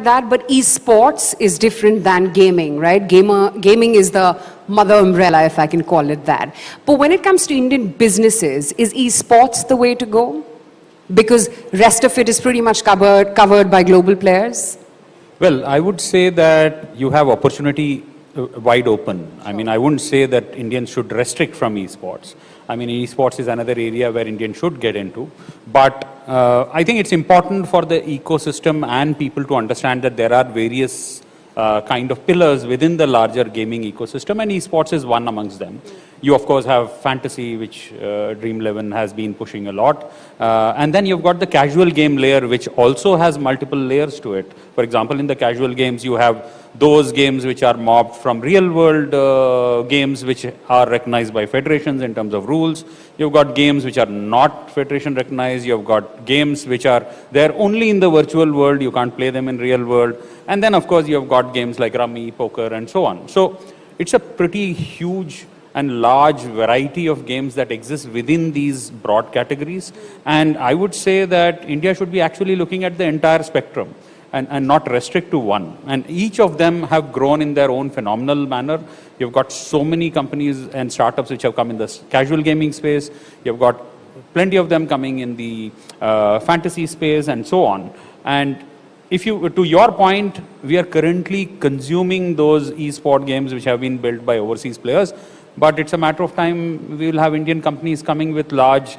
that, but esports is different than gaming, right? Gaming is the mother umbrella, if I can call it that. But when it comes to Indian businesses, is esports the way to go? Because rest of it is pretty much covered by global players? Well, I would say that you have opportunity wide open. I mean, I wouldn't say that Indians should restrict from esports. I mean, esports is another area where Indians should get into. But I think it's important for the ecosystem and people to understand that there are various kind of pillars within the larger gaming ecosystem, and esports is one amongst them. You, of course, have fantasy, which Dream11 has been pushing a lot. And then you've got the casual game layer, which also has multiple layers to it. For example, in the casual games, you have those games which are mobbed from real-world games which are recognized by federations in terms of rules. You've got games which are not federation recognized. You've got games which are there only in the virtual world. You can't play them in real world. And then, of course, you've got games like Rummy, Poker, and so on. So it's a pretty huge and large variety of games that exist within these broad categories. And I would say that India should be actually looking at the entire spectrum and not restrict to one. And each of them have grown in their own phenomenal manner. You've got so many companies and startups which have come in the casual gaming space. You've got plenty of them coming in the fantasy space and so on. And if you, to your point, we are currently consuming those e-sport games which have been built by overseas players. But it's a matter of time we will have Indian companies coming with large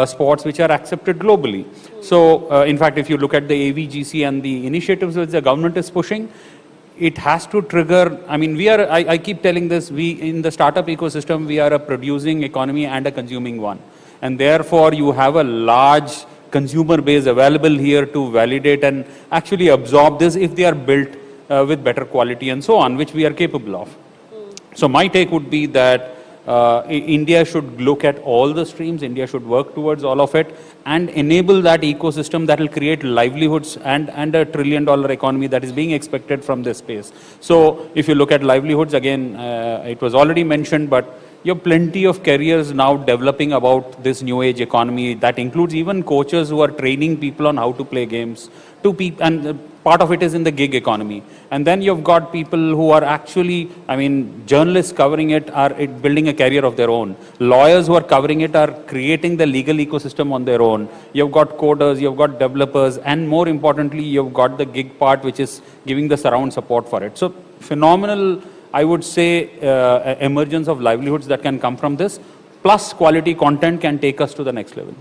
sports which are accepted globally. So, in fact, if you look at the AVGC and the initiatives which the government is pushing, it has to trigger, I mean, we are, I keep telling this, we in the startup ecosystem, we are a producing economy and a consuming one. And therefore, you have a large consumer base available here to validate and actually absorb this if they are built with better quality and so on, which we are capable of. So my take would be that India should look at all the streams, India should work towards all of it and enable that ecosystem that will create livelihoods and a $1 trillion economy that is being expected from this space. So if you look at livelihoods, again, it was already mentioned, but you have plenty of careers now developing about this new age economy that includes even coaches who are training people on how to play games. And part of it is in the gig economy. And then you've got people who are actually, I mean, journalists covering it are building a career of their own. Lawyers who are covering it are creating the legal ecosystem on their own. You've got coders, you've got developers, and more importantly, you've got the gig part, which is giving the surround support for it. So phenomenal, I would say, emergence of livelihoods that can come from this, plus quality content can take us to the next level.